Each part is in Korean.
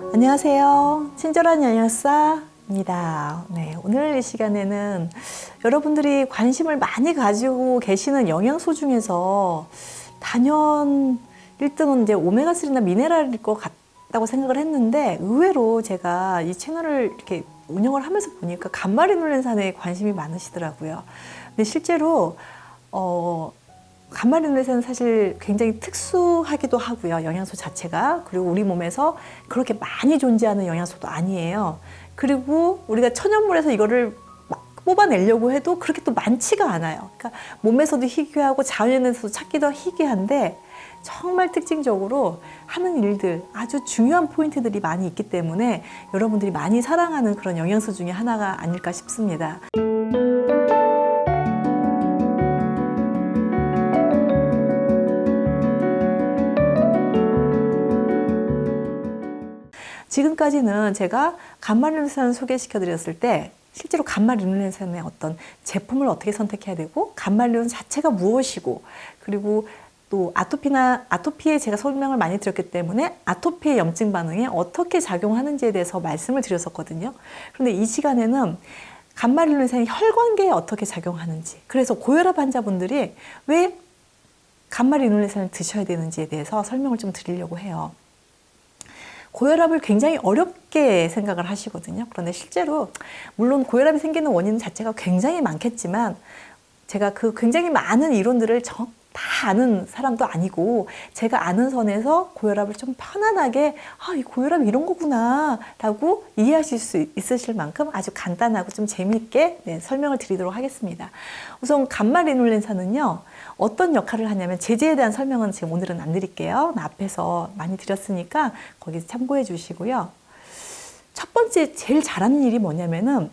안녕하세요. 친절한 영양사입니다. 네, 오늘 이 시간에는 여러분들이 관심을 많이 가지고 계시는 영양소 중에서 단연 1등은 이제 오메가3나 미네랄일 것 같다고 생각을 했는데, 의외로 제가 이 채널을 이렇게 운영을 하면서 보니까 감마리놀렌산에 관심이 많으시더라고요. 근데 실제로 감마리놀렌산은 사실 굉장히 특수하기도 하고요. 영양소 자체가. 그리고 우리 몸에서 그렇게 많이 존재하는 영양소도 아니에요. 그리고 우리가 천연물에서 이거를 막 뽑아내려고 해도 그렇게 또 많지가 않아요. 그러니까 몸에서도 희귀하고 자연에서도 찾기도 희귀한데, 정말 특징적으로 하는 일들, 아주 중요한 포인트들이 많이 있기 때문에 여러분들이 많이 사랑하는 그런 영양소 중에 하나가 아닐까 싶습니다. 지금까지는 제가 감마리놀렌산을 소개시켜 드렸을 때 실제로 감마리놀렌산의 어떤 제품을 어떻게 선택해야 되고, 감마리놀렌산 자체가 무엇이고, 그리고 또 아토피에 제가 설명을 많이 드렸기 때문에 아토피의 염증 반응에 어떻게 작용하는지에 대해서 말씀을 드렸었거든요. 그런데 이 시간에는 감마리놀렌산이 혈관계에 어떻게 작용하는지, 그래서 고혈압 환자분들이 왜 감마리놀렌산을 드셔야 되는지에 대해서 설명을 좀 드리려고 해요. 고혈압을 굉장히 어렵게 생각을 하시거든요. 그런데 실제로 물론 고혈압이 생기는 원인 자체가 굉장히 많겠지만, 제가 그 굉장히 많은 이론들을 다 아는 사람도 아니고, 제가 아는 선에서 고혈압을 좀 편안하게 이 고혈압이 이런 거구나 라고 이해하실 수 있으실 만큼 아주 간단하고 좀 재미있게 설명을 드리도록 하겠습니다. 우선 감마리놀렌산은요, 어떤 역할을 하냐면, 제제에 대한 설명은 지금 오늘은 안 드릴게요. 앞에서 많이 드렸으니까 거기 참고해 주시고요. 첫 번째 제일 잘하는 일이 뭐냐면은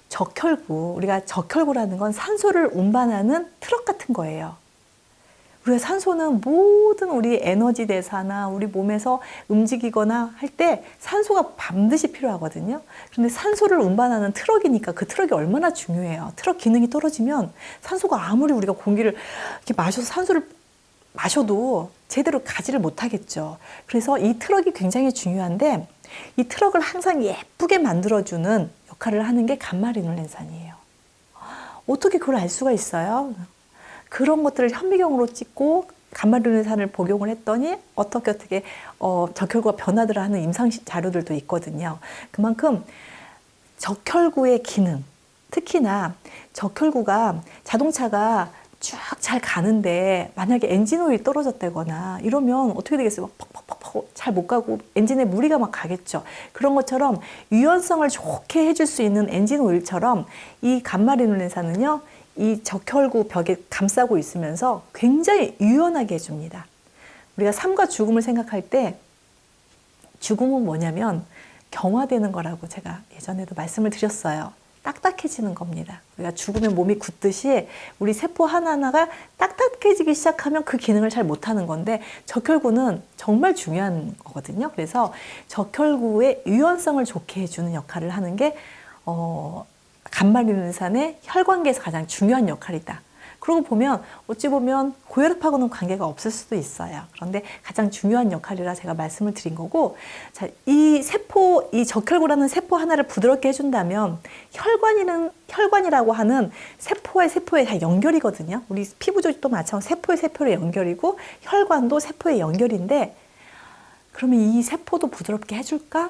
적혈구, 우리가 적혈구라는 건 산소를 운반하는 트럭 같은 거예요. 우리가 산소는 모든 우리 에너지 대사나 우리 몸에서 움직이거나 할 때 산소가 반드시 필요하거든요. 그런데 산소를 운반하는 트럭이니까 그 트럭이 얼마나 중요해요. 트럭 기능이 떨어지면 산소가 아무리 우리가 공기를 이렇게 마셔서 산소를 마셔도 제대로 가지를 못하겠죠. 그래서 이 트럭이 굉장히 중요한데, 이 트럭을 항상 예쁘게 만들어주는 역할을 하는 게 감마리놀렌산이에요. 어떻게 그걸 알 수가 있어요? 그런 것들을 현미경으로 찍고 감마리놀렌산을 복용을 했더니 어떻게 적혈구가 변화들을 하는 임상 자료들도 있거든요. 그만큼 적혈구의 기능, 특히나 적혈구가, 자동차가 쭉 잘 가는데 만약에 엔진 오일이 떨어졌다거나 이러면 어떻게 되겠어요? 퍽퍽퍽퍽 잘 못 가고 엔진에 무리가 막 가겠죠. 그런 것처럼 유연성을 좋게 해줄 수 있는 엔진 오일처럼 이 감마리놀렌산은요, 이 적혈구 벽에 감싸고 있으면서 굉장히 유연하게 해줍니다. 우리가 삶과 죽음을 생각할 때 죽음은 뭐냐면 경화되는 거라고 제가 예전에도 말씀을 드렸어요. 딱딱해지는 겁니다. 우리가 죽으면 몸이 굳듯이 우리 세포 하나하나가 딱딱해지기 시작하면 그 기능을 잘 못하는 건데, 적혈구는 정말 중요한 거거든요. 그래서 적혈구의 유연성을 좋게 해주는 역할을 하는 게 감마리놀렌산의 혈관계에서 가장 중요한 역할이다. 그러고 보면 어찌 보면 고혈압하고는 관계가 없을 수도 있어요. 그런데 가장 중요한 역할이라 제가 말씀을 드린 거고, 자, 이 적혈구라는 세포 하나를 부드럽게 해준다면, 혈관이라고 하는 세포에 다 연결이거든요. 우리 피부조직도 마찬가지로 세포의 연결이고, 혈관도 세포의 연결인데, 그러면 이 세포도 부드럽게 해줄까?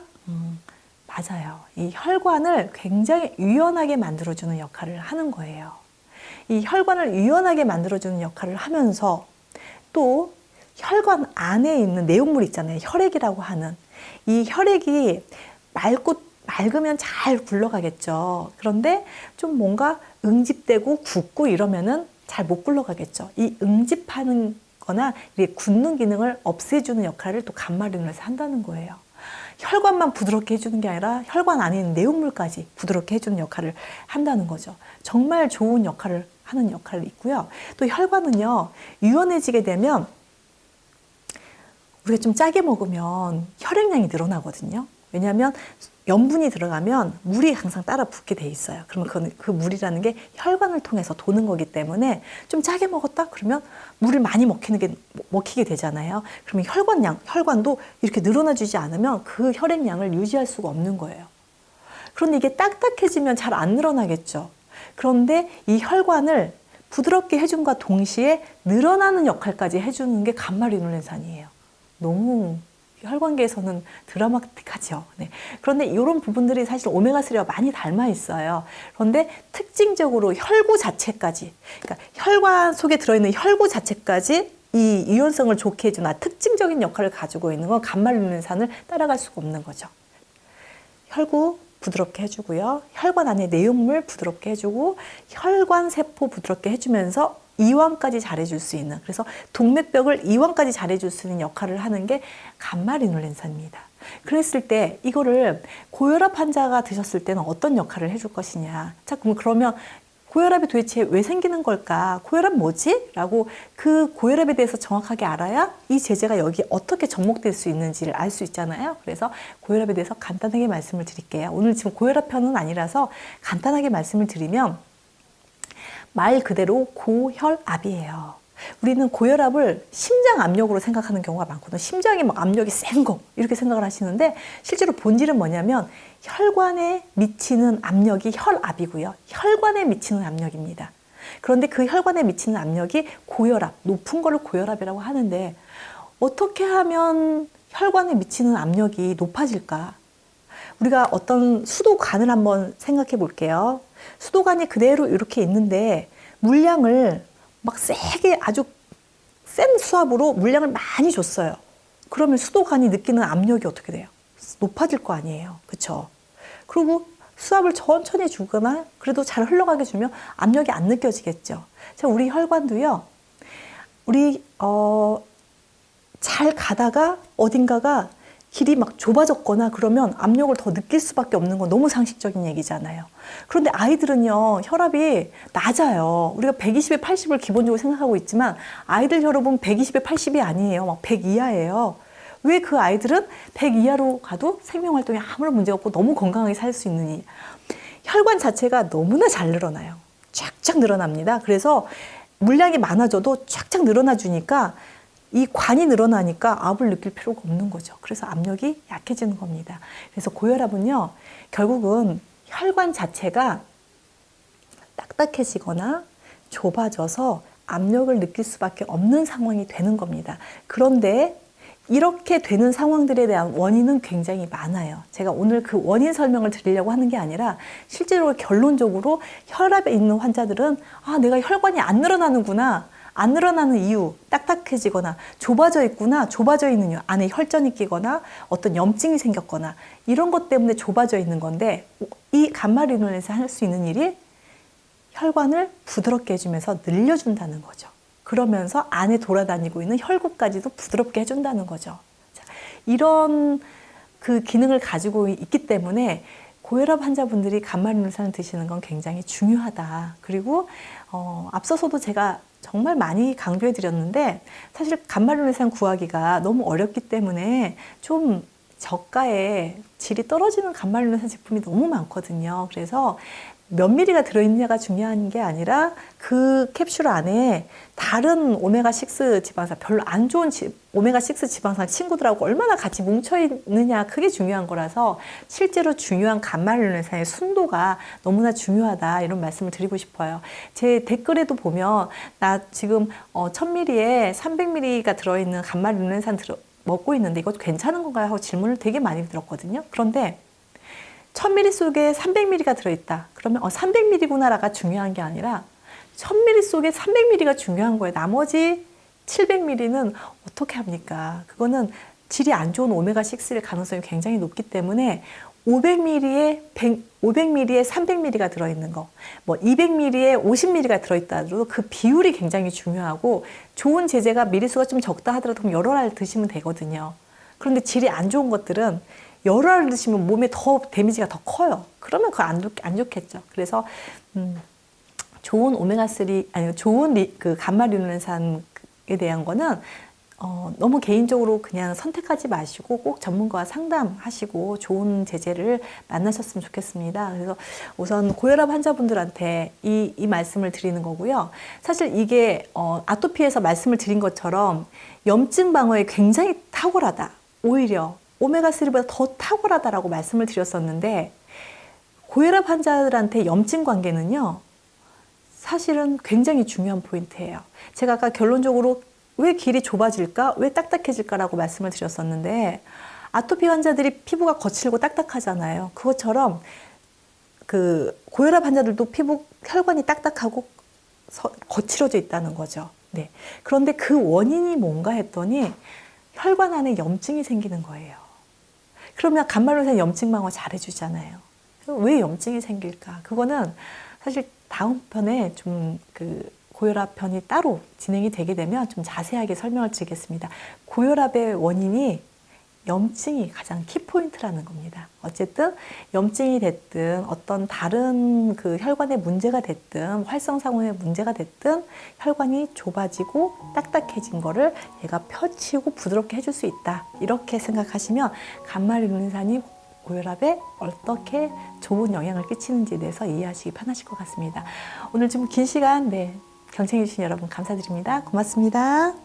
맞아요. 이 혈관을 굉장히 유연하게 만들어주는 역할을 하는 거예요. 이 혈관을 유연하게 만들어주는 역할을 하면서 또 혈관 안에 있는 내용물 있잖아요. 혈액이라고 하는. 이 혈액이 맑으면 잘 굴러가겠죠. 그런데 좀 뭔가 응집되고 붓고 이러면은 잘 못 굴러가겠죠. 이 응집하는 거나 굳는 기능을 없애주는 역할을 또 감마리놀렌산이 한다는 거예요. 혈관만 부드럽게 해주는 게 아니라 혈관 안에 있는 내용물까지 부드럽게 해주는 역할을 한다는 거죠. 정말 좋은 역할을 하는 역할이 있고요. 또 혈관은요, 유연해지게 되면 우리가 좀 짜게 먹으면 혈액량이 늘어나거든요. 왜냐하면 염분이 들어가면 물이 항상 따라 붙게 돼 있어요. 그러면 그 물이라는 게 혈관을 통해서 도는 거기 때문에 좀 짜게 먹었다? 그러면 물을 많이 먹히게 되잖아요. 그러면 혈관도 이렇게 늘어나주지 않으면 그 혈액량을 유지할 수가 없는 거예요. 그런데 이게 딱딱해지면 잘 안 늘어나겠죠. 그런데 이 혈관을 부드럽게 해줌과 동시에 늘어나는 역할까지 해주는 게 감마리놀렌산이에요. 너무 혈관계에서는 드라마틱하죠. 네. 그런데 이런 부분들이 사실 오메가3와 많이 닮아 있어요. 그런데 특징적으로 혈구 자체까지, 그러니까 혈관 속에 들어있는 혈구 자체까지 이 유연성을 좋게 해주는 특징적인 역할을 가지고 있는 건 감마리놀렌산을 따라갈 수가 없는 거죠. 혈구 부드럽게 해주고요. 혈관 안에 내용물 부드럽게 해주고 혈관 세포 부드럽게 해주면서 이완까지 잘해줄 수 있는, 그래서 동맥벽을 이완까지 잘해줄 수 있는 역할을 하는 게 감마리놀렌산입니다. 그랬을 때 이거를 고혈압 환자가 드셨을 때는 어떤 역할을 해줄 것이냐. 자, 그러면 고혈압이 도대체 왜 생기는 걸까? 고혈압 뭐지? 라고 그 고혈압에 대해서 정확하게 알아야 이 제재가 여기 어떻게 접목될 수 있는지를 알 수 있잖아요. 그래서 고혈압에 대해서 간단하게 말씀을 드릴게요. 오늘 지금 고혈압 편은 아니라서 간단하게 말씀을 드리면 말 그대로 고혈압이에요. 우리는 고혈압을 심장 압력으로 생각하는 경우가 많거든요. 심장이 막 압력이 센 거 이렇게 생각을 하시는데 실제로 본질은 뭐냐면 혈관에 미치는 압력이 혈압이고요. 혈관에 미치는 압력입니다. 그런데 그 혈관에 미치는 압력이 고혈압, 높은 거를 고혈압이라고 하는데 어떻게 하면 혈관에 미치는 압력이 높아질까? 우리가 어떤 수도관을 한번 생각해 볼게요. 수도관이 그대로 이렇게 있는데 물량을 막 세게 아주 센 수압으로 물량을 많이 줬어요. 그러면 수도관이 느끼는 압력이 어떻게 돼요? 높아질 거 아니에요. 그렇죠? 그리고 수압을 천천히 주거나 그래도 잘 흘러가게 주면 압력이 안 느껴지겠죠. 자, 우리 혈관도요. 우리 잘 가다가 어딘가가 길이 막 좁아졌거나 그러면 압력을 더 느낄 수밖에 없는 건 너무 상식적인 얘기잖아요. 그런데 아이들은요, 혈압이 낮아요. 우리가 120에 80을 기본적으로 생각하고 있지만 아이들 혈압은 120에 80이 아니에요. 막 100 이하예요. 왜 그 아이들은 100 이하로 가도 생명 활동에 아무런 문제가 없고 너무 건강하게 살 수 있느니? 혈관 자체가 너무나 잘 늘어나요. 쫙쫙 늘어납니다. 그래서 물량이 많아져도 쫙쫙 늘어나 주니까 이 관이 늘어나니까 압을 느낄 필요가 없는 거죠. 그래서 압력이 약해지는 겁니다. 그래서 고혈압은요, 결국은 혈관 자체가 딱딱해지거나 좁아져서 압력을 느낄 수밖에 없는 상황이 되는 겁니다. 그런데 이렇게 되는 상황들에 대한 원인은 굉장히 많아요. 제가 오늘 그 원인 설명을 드리려고 하는 게 아니라 실제로 결론적으로 혈압에 있는 환자들은 내가 혈관이 안 늘어나는구나. 안 늘어나는 이유, 딱딱해지거나 좁아져 있구나, 좁아져 있는 이유, 안에 혈전이 끼거나 어떤 염증이 생겼거나 이런 것 때문에 좁아져 있는 건데 이 감마리놀렌산이 할 수 있는 일이 혈관을 부드럽게 해주면서 늘려준다는 거죠. 그러면서 안에 돌아다니고 있는 혈구까지도 부드럽게 해준다는 거죠. 자, 이런 그 기능을 가지고 있기 때문에 고혈압 환자분들이 감마리놀렌산을 드시는 건 굉장히 중요하다. 그리고 앞서서도 제가 정말 많이 강조해 드렸는데 사실 감마리놀렌산 구하기가 너무 어렵기 때문에 좀 저가에 질이 떨어지는 감마리놀렌산 제품이 너무 많거든요. 그래서 몇 미리가 들어있느냐가 중요한 게 아니라 그 캡슐 안에 다른 오메가6 지방산, 별로 안 좋은 오메가6 지방산 친구들하고 얼마나 같이 뭉쳐 있느냐, 그게 중요한 거라서 실제로 중요한 감마리놀렌산의 순도가 너무나 중요하다, 이런 말씀을 드리고 싶어요. 제 댓글에도 보면 나 지금 1000ml에 300ml가 들어있는 감마리놀렌산 먹고 있는데 이것도 괜찮은 건가요? 하고 질문을 되게 많이 들었거든요. 그런데 1000ml 속에 300ml가 들어있다. 그러면 300ml구나라가 중요한 게 아니라 1000ml 속에 300ml가 중요한 거예요. 나머지 700ml는 어떻게 합니까? 그거는 질이 안 좋은 오메가6일 가능성이 굉장히 높기 때문에 500ml에 300ml가 들어있는 거, 뭐 200ml에 50ml가 들어있다 하더라도 그 비율이 굉장히 중요하고 좋은 제제가 미리수가 좀 적다 하더라도 그럼 여러 알 드시면 되거든요. 그런데 질이 안 좋은 것들은 여러 알 드시면 몸에 더 데미지가 더 커요. 그러면 그거 안 좋겠죠. 그래서 좋은 오메가3 아니 좋은 그 감마리놀렌산에 대한 거는 너무 개인적으로 그냥 선택하지 마시고 꼭 전문가와 상담하시고 좋은 제재를 만나셨으면 좋겠습니다. 그래서 우선 고혈압 환자분들한테 이 말씀을 드리는 거고요. 사실 이게 아토피에서 말씀을 드린 것처럼 염증 방어에 굉장히 탁월하다. 오히려 오메가3보다 더 탁월하다라고 말씀을 드렸었는데 고혈압 환자들한테 염증 관계는요. 사실은 굉장히 중요한 포인트예요. 제가 아까 결론적으로 왜 길이 좁아질까? 왜 딱딱해질까라고 말씀을 드렸었는데 아토피 환자들이 피부가 거칠고 딱딱하잖아요. 그것처럼 그 고혈압 환자들도 피부 혈관이 딱딱하고 거칠어져 있다는 거죠. 네. 그런데 그 원인이 뭔가 했더니 혈관 안에 염증이 생기는 거예요. 그러면 간말로는 염증 방어 잘 해주잖아요. 왜 염증이 생길까? 그거는 사실 다음 편에 좀 고혈압 편이 따로 진행이 되게 되면 좀 자세하게 설명을 드리겠습니다. 고혈압의 원인이 염증이 가장 키포인트라는 겁니다. 어쨌든 염증이 됐든 어떤 다른 혈관의 문제가 됐든 활성상원의 문제가 됐든 혈관이 좁아지고 딱딱해진 거를 얘가 펴치고 부드럽게 해줄 수 있다. 이렇게 생각하시면 간말리루네산이 고혈압에 어떻게 좋은 영향을 끼치는지에 대해서 이해하시기 편하실 것 같습니다. 오늘 좀 긴 시간 경청해 주신 여러분 감사드립니다. 고맙습니다.